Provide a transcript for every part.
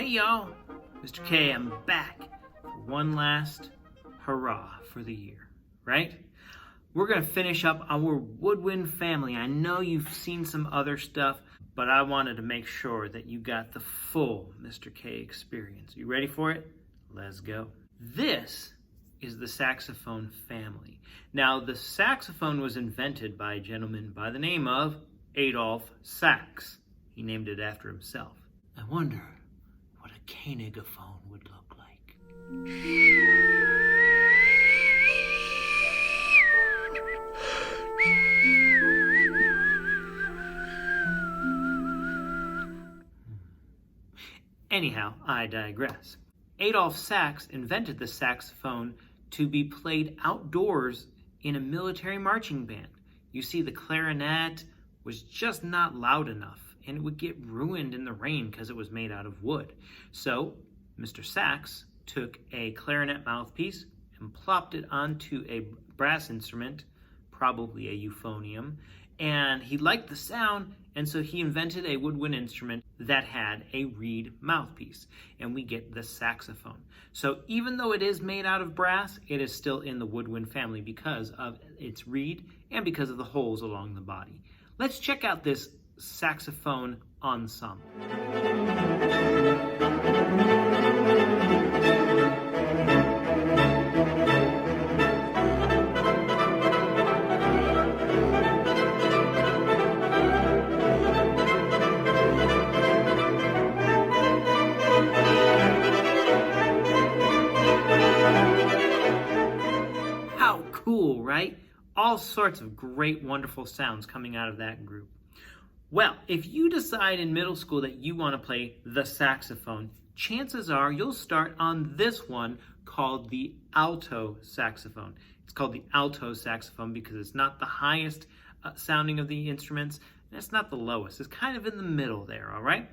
Hey y'all, Mr. K, I'm back for one last hurrah for the year, right? We're gonna finish up our Woodwind family. I know you've seen some other stuff, but I wanted to make sure that you got the full Mr. K experience. You ready for it? Let's go. This is the saxophone family. Now, the saxophone was invented by a gentleman by the name of Alto Sax. He named it after himself. I wonder what a Koenigaphone would look like. Anyhow, I digress. Alto Sax invented the saxophone to be played outdoors in a military marching band. You see, the clarinet was just not loud enough, and it would get ruined in the rain because it was made out of wood. So Mr. Sax took a clarinet mouthpiece and plopped it onto a brass instrument, probably a euphonium, and he liked the sound, and so he invented a woodwind instrument that had a reed mouthpiece, and we get the saxophone. So even though it is made out of brass, it is still in the woodwind family because of its reed and because of the holes along the body. Let's check out this saxophone ensemble. How cool, right? All sorts of great, wonderful sounds coming out of that group. Well, if you decide in middle school that you want to play the saxophone, chances are you'll start on this one called the alto saxophone. It's called the alto saxophone because it's not the highest sounding of the instruments, and it's not the lowest. It's kind of in the middle there, all right?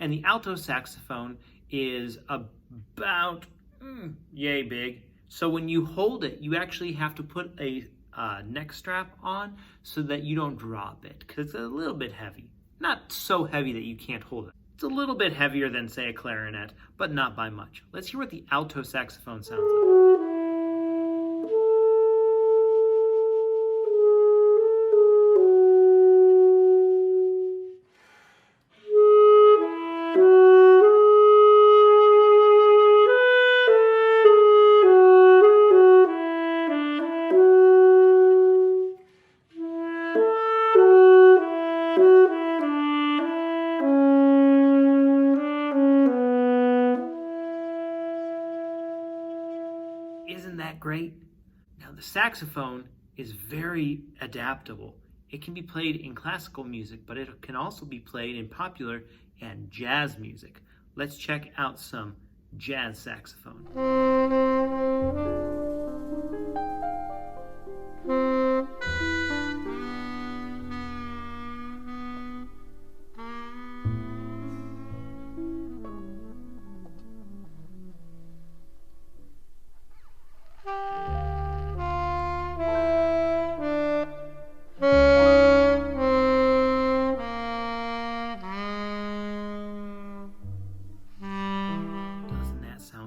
And the alto saxophone is about yay big. So when you hold it, you actually have to put a neck strap on so that you don't drop it, because it's a little bit heavy. Not so heavy that you can't hold it. It's a little bit heavier than, say, a clarinet, but not by much. Let's hear what the alto saxophone sounds like. Isn't that great? Now, the saxophone is very adaptable. It can be played in classical music, but it can also be played in popular and jazz music. Let's check out some jazz saxophone.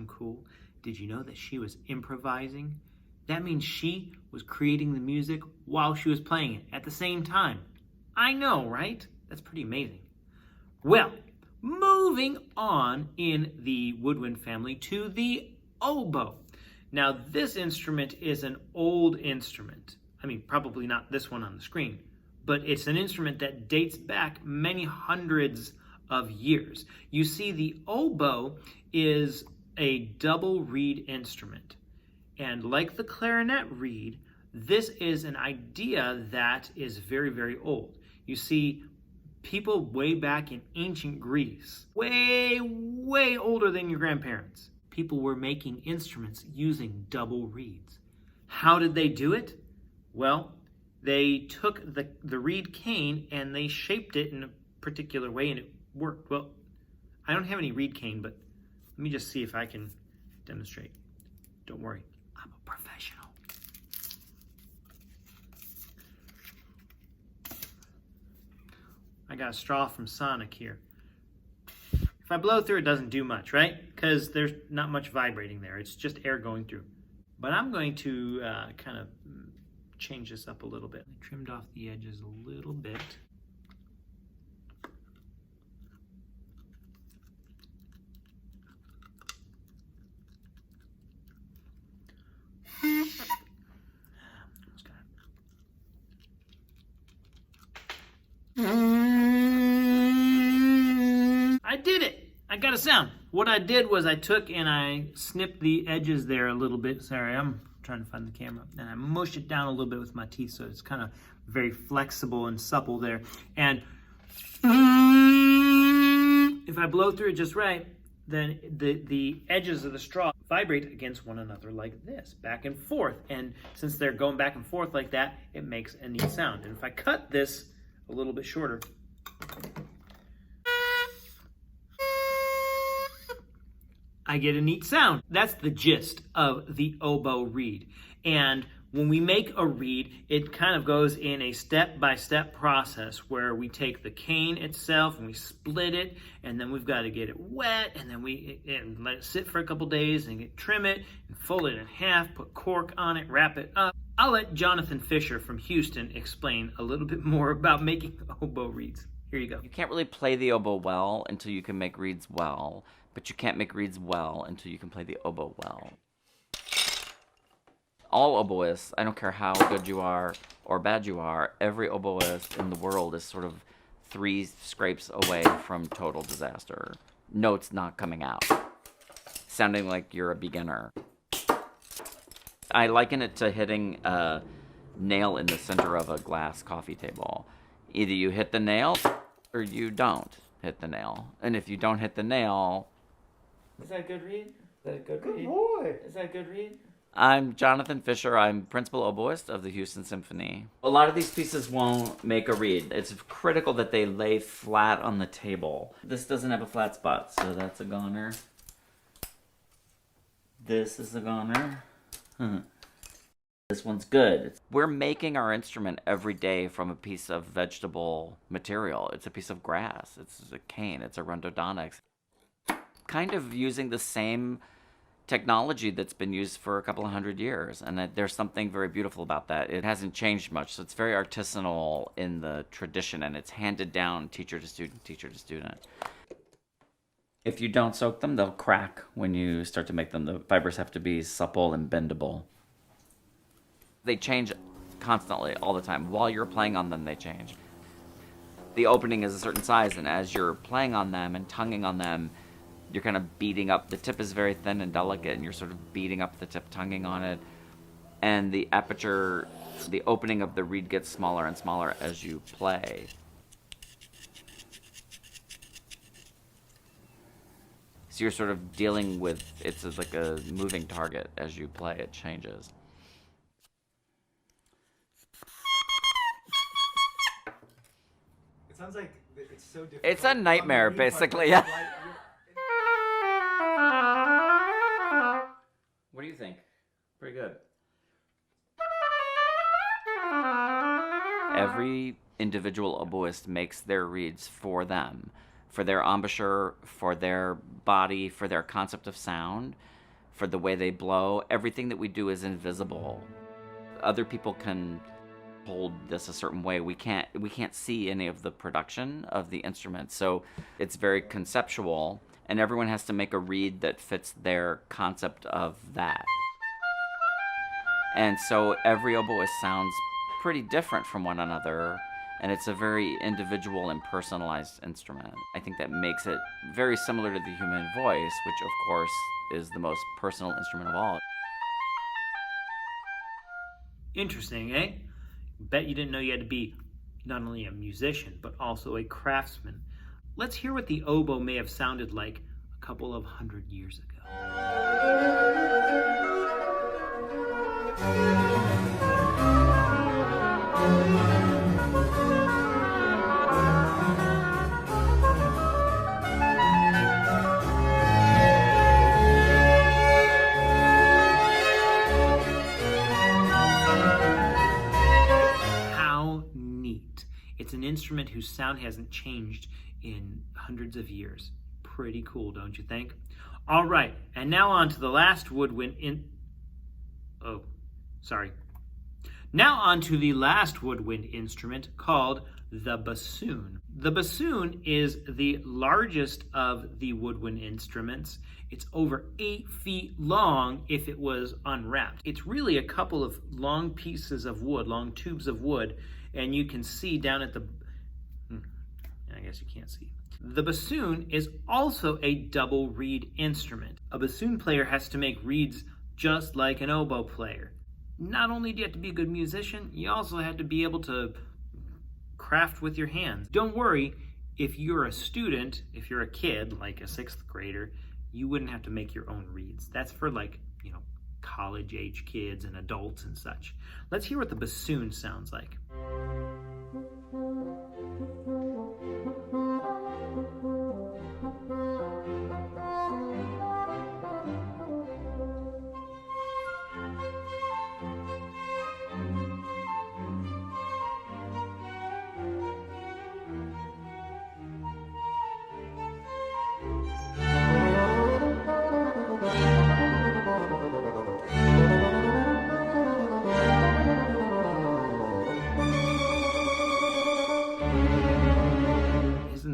Cool. Did you know that she was improvising? That means she was creating the music while she was playing it at the same time. I know, right? That's pretty amazing. Well, moving on in the woodwind family to the oboe. Now, this instrument is an old instrument. I mean, probably not this one on the screen, but it's an instrument that dates back many hundreds of years. You see, the oboe is a double reed instrument. And like the clarinet reed, this is an idea that is very, very old. You see, people way back in ancient Greece, way, way older than your grandparents, people were making instruments using double reeds. How did they do it? Well, they took the reed cane and they shaped it in a particular way and it worked. Well, I don't have any reed cane, but let me just see if I can demonstrate. Don't worry, I'm a professional. I got a straw from Sonic here. If If I blow through, it doesn't do much, right? Because there's not much vibrating there. It's just air going through. But I'm going to kind of change this up a little bit. I trimmed off the edges a little bit. I did it! I got a sound. What I did was I took and I snipped the edges there a little bit. Sorry, I'm trying to find the camera. And I mushed it down a little bit with my teeth so it's kind of very flexible and supple there. And if I blow through it just right, then the edges of the straw vibrate against one another like this, back and forth. And since they're going back and forth like that, it makes a neat sound. And if I cut this a little bit shorter, I get a neat sound. That's the gist of the oboe reed. And when we make a reed, it kind of goes in a step-by-step process where we take the cane itself and we split it, and then we've got to get it wet, and then and let it sit for a couple days and trim it and fold it in half, put cork on it, wrap it up. I'll let Jonathan Fisher from Houston explain a little bit more about making oboe reeds. Here you go. You can't really play the oboe well until you can make reeds well, but you can't make reeds well until you can play the oboe well. All oboists, I don't care how good you are or bad you are, every oboist in the world is sort of 3 scrapes away from total disaster. Notes not coming out, sounding like you're a beginner. I liken it to hitting a nail in the center of a glass coffee table. Either you hit the nail or you don't hit the nail. And if you don't hit the nail... Is that a good read? Is that a good read? Good boy. Is that a good read? I'm Jonathan Fisher. I'm principal oboist of the Houston Symphony. A lot of these pieces won't make a reed. It's critical that they lay flat on the table. This doesn't have a flat spot, so that's a goner. This is a goner. This one's good. We're making our instrument every day from a piece of vegetable material. It's a piece of grass. It's a cane. It's a rhododendron. Kind of using the same technology that's been used for a couple of 100 years, and there's something very beautiful about that. It hasn't changed much, so it's very artisanal in the tradition, and it's handed down teacher to student, teacher to student. If you don't soak them, they'll crack when you start to make them. The fibers have to be supple and bendable. They change constantly, all the time. While you're playing on them, they change. The opening is a certain size, and as you're playing on them and tonguing on them, you're kind of beating up. The tip is very thin and delicate, and you're sort of beating up the tip, tonguing on it. And the aperture, the opening of the reed gets smaller and smaller as you play. So you're sort of dealing with, it's like a moving target. As you play, it changes. It sounds like it's so difficult. It's a nightmare, basically, yeah. What do you think? Pretty good. Every individual oboist makes their reeds for them, for their embouchure, for their body, for their concept of sound, for the way they blow. Everything that we do is invisible. Other people can hold this a certain way. We can't see any of the production of the instrument, so it's very conceptual. And everyone has to make a reed that fits their concept of that. And so every oboist sounds pretty different from one another, and it's a very individual and personalized instrument. I think that makes it very similar to the human voice, which of course is the most personal instrument of all. Interesting, eh? Bet you didn't know you had to be not only a musician, but also a craftsman. Let's hear what the oboe may have sounded like a couple of 100 years ago. How neat. It's an instrument whose sound hasn't changed in hundreds of years. Pretty cool, don't you think? All right, and now on to the last woodwind Now on to the last woodwind instrument called the bassoon. The bassoon is the largest of the woodwind instruments. It's over 8 feet long if it was unwrapped. It's really a couple of long pieces of wood, long tubes of wood, and you can see down at the... I guess you can't see. The bassoon is also a double reed instrument. A bassoon player has to make reeds just like an oboe player. Not only do you have to be a good musician, you also have to be able to craft with your hands. Don't worry, if you're a student, if you're a kid, like a 6th grader, you wouldn't have to make your own reeds. That's for college-age kids and adults and such. Let's hear what the bassoon sounds like.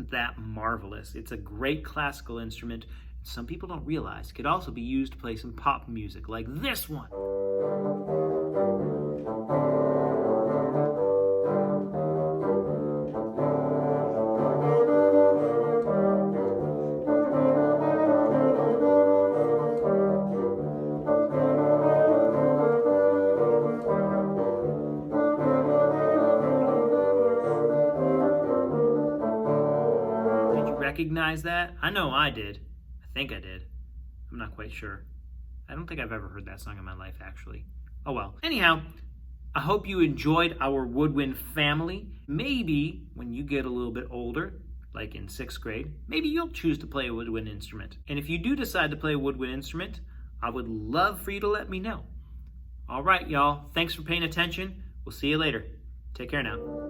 That marvelous. It's a great classical instrument. Some people don't realize it could also be used to play some pop music like this one. Recognize that? I know I did. I think I did. I'm not quite sure. I don't think I've ever heard that song in my life, actually. Oh well. Anyhow, I hope you enjoyed our woodwind family. Maybe when you get a little bit older, like in 6th grade, maybe you'll choose to play a woodwind instrument. And if you do decide to play a woodwind instrument, I would love for you to let me know. All right, y'all. Thanks for paying attention. We'll see you later. Take care now.